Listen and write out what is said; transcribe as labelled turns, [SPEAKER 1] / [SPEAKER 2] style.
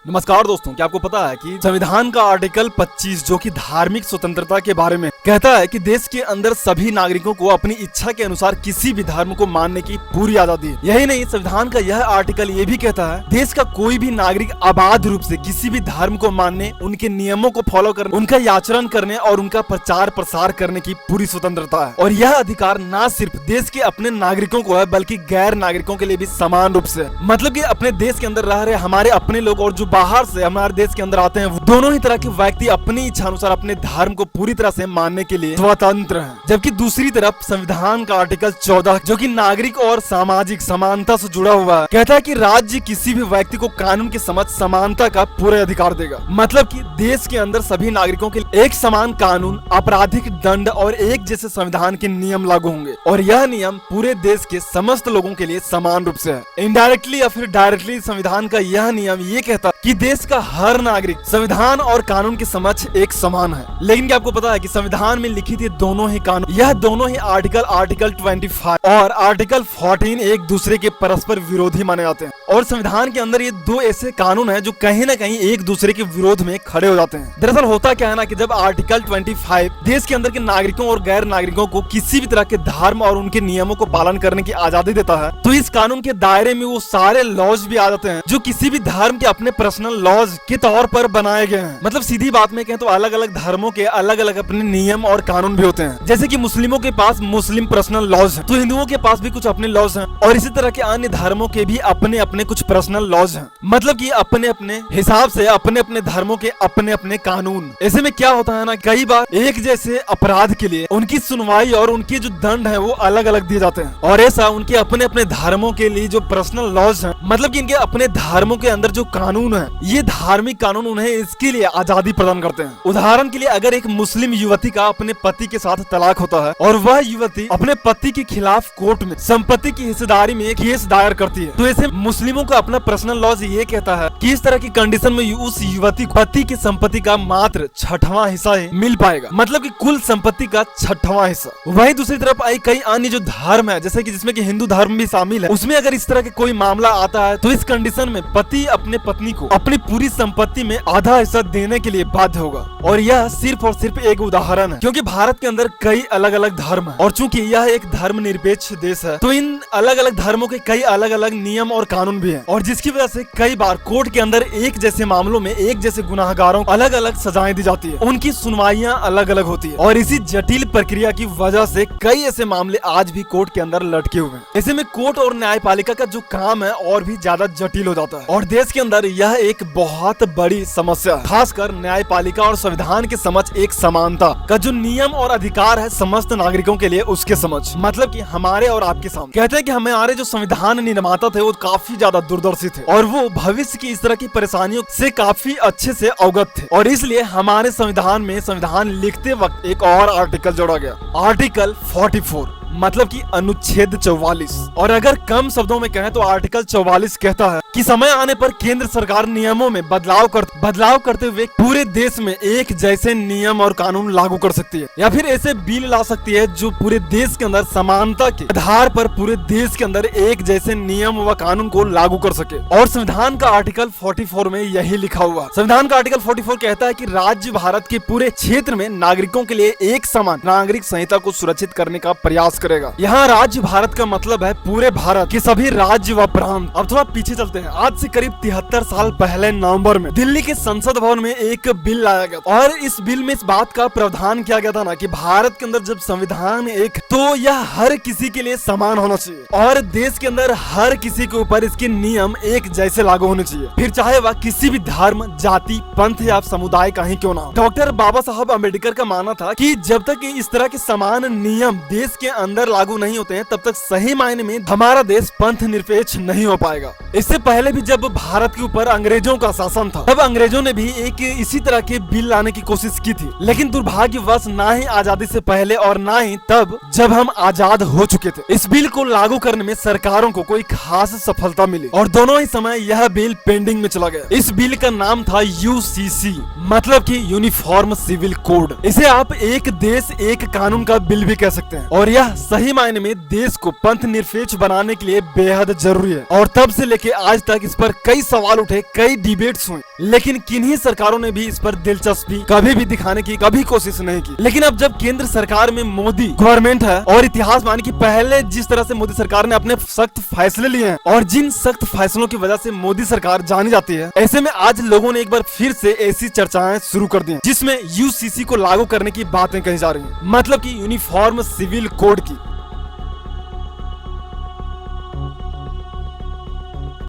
[SPEAKER 1] नमस्कार दोस्तों, क्या आपको पता है कि संविधान का आर्टिकल 25 जो कि धार्मिक स्वतंत्रता के बारे में कहता है कि देश के अंदर सभी नागरिकों को अपनी इच्छा के अनुसार किसी भी धर्म को मानने की पूरी आजादी है। यही नहीं, संविधान का यह आर्टिकल ये भी कहता है देश का कोई भी नागरिक अबाध रूप से किसी भी धर्म को मानने, उनके नियमों को फॉलो करने, उनका आचरण करने और उनका प्रचार प्रसार करने की पूरी स्वतंत्रता है। और यह अधिकार न सिर्फ देश के अपने नागरिकों को है बल्कि गैर नागरिकों के लिए भी समान रूप से, मतलब कि अपने देश के अंदर रह रहे हमारे अपने लोग और जो बाहर से हमारे देश के अंदर आते हैं, दोनों ही तरह के व्यक्ति अपनी इच्छा अनुसार अपने धर्म को पूरी तरह से मानने के लिए स्वतंत्र हैं। जबकि दूसरी तरफ संविधान का आर्टिकल 14 जो कि नागरिक और सामाजिक समानता से जुड़ा हुआ है, कहता है कि राज्य किसी भी व्यक्ति को कानून के समक्ष समानता का पूरा अधिकार देगा। मतलब कि देश के अंदर सभी नागरिकों के लिए एक समान कानून, आपराधिक दंड और एक जैसे संविधान के नियम लागू होंगे और यह नियम पूरे देश के समस्त लोगों के लिए समान रूप से है। इनडायरेक्टली या फिर डायरेक्टली संविधान का यह नियम ये कहता है कि देश का हर नागरिक संविधान और कानून के समक्ष एक समान है। लेकिन क्या आपको पता है कि संविधान में लिखित ये दोनों ही कानून, यह दोनों ही आर्टिकल 25 और आर्टिकल 14 एक दूसरे के परस्पर विरोधी माने जाते हैं। और संविधान के अंदर ये दो ऐसे कानून हैं जो कहीं ना कहीं एक दूसरे के विरोध में खड़े हो जाते हैं। दरअसल होता क्या है ना कि जब आर्टिकल 25 देश के अंदर के नागरिकों और गैर नागरिकों को किसी भी तरह के धर्म और उनके नियमों को पालन करने की आजादी देता है, तो इस कानून के दायरे में वो सारे लॉज भी आ जाते हैं जो किसी भी धर्म के अपने पर्सनल लॉज के तौर पर बनाए गए हैं। मतलब सीधी बात में कहें तो अलग अलग धर्मों के अलग अलग अपने नियम और कानून भी होते हैं। जैसे कि मुस्लिमों के पास मुस्लिम पर्सनल लॉज हैं, तो हिंदुओं के पास भी कुछ अपने लॉज हैं और इसी तरह के अन्य धर्मों के भी अपने अपने कुछ पर्सनल लॉज हैं। मतलब कि अपने अपने हिसाब से अपने अपने धर्मों के अपने अपने कानून। ऐसे में क्या होता है ना, कई बार एक जैसे अपराध के लिए उनकी सुनवाई और उनके जो दंड है वो अलग अलग दिए जाते हैं। और ऐसा उनके अपने अपने धर्मों के लिए जो पर्सनल लॉज हैं, मतलब कि इनके अपने धर्मों के अंदर जो कानून है, ये धार्मिक कानून उन्हें इसके लिए आजादी प्रदान करते हैं। उदाहरण के लिए अगर एक मुस्लिम युवती का अपने पति के साथ तलाक होता है और वह युवती अपने पति के खिलाफ कोर्ट में संपत्ति की हिस्सेदारी में केस दायर करती है, तो ऐसे मुस्लिमों का अपना पर्सनल लॉज ये कहता है कि इस तरह की कंडीशन में उस युवती को पति की संपत्ति का मात्र 6वां हिस्सा ही मिल पाएगा, मतलब कि कुल संपत्ति का 6वां हिस्सा। वहीं दूसरी तरफ कई अन्य जो धर्म है, जैसे कि जिसमें कि हिंदू धर्म भी शामिल है, उसमें अगर इस तरह के कोई मामला आता है तो इस कंडीशन में पति अपने पत्नी को अपनी पूरी संपत्ति में आधा हिस्सा देने के लिए बाध्य होगा। और यह सिर्फ और सिर्फ एक उदाहरण है, क्योंकि भारत के अंदर कई अलग अलग धर्म है और चूंकि यह एक धर्मनिरपेक्ष देश है, तो इन अलग अलग धर्मों के कई अलग अलग नियम और कानून भी हैं। और जिसकी वजह से कई बार कोर्ट के अंदर एक जैसे मामलों में एक जैसे गुनाहगारों को अलग अलग सजाएं दी जाती है, उनकी सुनवाइयां अलग अलग होती है। और इसी जटिल प्रक्रिया की वजह से कई ऐसे मामले आज भी कोर्ट के अंदर लटके हुए हैं। ऐसे में कोर्ट और न्यायपालिका का जो काम है और भी ज्यादा जटिल हो जाता है। और देश के अंदर यह एक बहुत बड़ी समस्या है, खासकर न्यायपालिका और संविधान के समक्ष एक समानता का जो नियम और अधिकार है समस्त नागरिकों के लिए उसके समक्ष, मतलब कि हमारे और आपके सामने। कहते हैं कि हमारे जो संविधान निर्माता थे वो काफी ज्यादा दूरदर्शी थे और वो भविष्य की इस तरह की परेशानियों से काफी अच्छे से अवगत थे। और इसलिए हमारे संविधान में संविधान लिखते वक्त एक और आर्टिकल जोड़ा गया, आर्टिकल 44, मतलब कि अनुच्छेद 44। और अगर कम शब्दों में कहें तो आर्टिकल 44 कहता है कि समय आने पर केंद्र सरकार नियमों में बदलाव करते हुए पूरे देश में एक जैसे नियम और कानून लागू कर सकती है या फिर ऐसे बिल ला सकती है जो पूरे देश के अंदर समानता के आधार पर पूरे देश के अंदर एक जैसे नियम व कानून को लागू कर सके। और संविधान का आर्टिकल 44 में यही लिखा हुआ। संविधान का आर्टिकल 44 कहता है कि राज्य भारत के पूरे क्षेत्र में नागरिकों के लिए एक समान नागरिक संहिता को सुरक्षित करने का प्रयास करेगा। यहाँ राज्य भारत का मतलब है पूरे भारत के सभी राज्य व प्रांत। अब थोड़ा पीछे चलते हैं। आज से करीब 73 साल पहले नवंबर में दिल्ली के संसद भवन में एक बिल लाया गया और इस बिल में इस बात का प्रावधान किया गया था ना कि भारत के अंदर जब संविधान एक, तो यह हर किसी के लिए समान होना चाहिए और देश के अंदर हर किसी के ऊपर इसके नियम एक जैसे लागू होने चाहिए, फिर चाहे वह किसी भी धर्म, जाति, पंथ या समुदाय का ही क्यों ना हो। डॉक्टर बाबा साहब अम्बेडकर का मानना था कि जब तक इस तरह के समान नियम देश के अंदर लागू नहीं होते हैं तब तक सही मायने में हमारा देश पंथ निरपेक्ष नहीं हो पाएगा। इससे पहले भी जब भारत के ऊपर अंग्रेजों का शासन था तब अंग्रेजों ने भी एक इसी तरह के बिल लाने की कोशिश की थी, लेकिन दुर्भाग्यवश ना ही आजादी से पहले और ना ही तब जब हम आजाद हो चुके थे इस बिल को लागू करने में सरकारों को कोई खास सफलता मिली और दोनों ही समय यह बिल पेंडिंग में चला गया। इस बिल का नाम था यूसीसी, मतलब कि यूनिफॉर्म सिविल कोड। इसे आप एक देश एक कानून का बिल भी कह सकते हैं और यह सही मायने में देश को पंथ निरपेक्ष बनाने के लिए बेहद जरूरी है। और तब से लेके आज तक इस पर कई सवाल उठे, कई डिबेट्स हुए, लेकिन किन्हीं सरकारों ने भी इस पर दिलचस्पी कभी भी दिखाने की कभी कोशिश नहीं की। लेकिन अब जब केंद्र सरकार में मोदी गवर्नमेंट है और इतिहास माने कि पहले जिस तरह से मोदी सरकार ने अपने सख्त फैसले लिए हैं और जिन सख्त फैसलों की वजह से मोदी सरकार जानी जाती है, ऐसे में आज लोगों ने एक बार फिर से ऐसी चर्चाएं शुरू कर दी हैं जिसमें यूसीसी को लागू करने की बातें कही जा रही हैं, मतलब कि यूनिफॉर्म सिविल कोड की।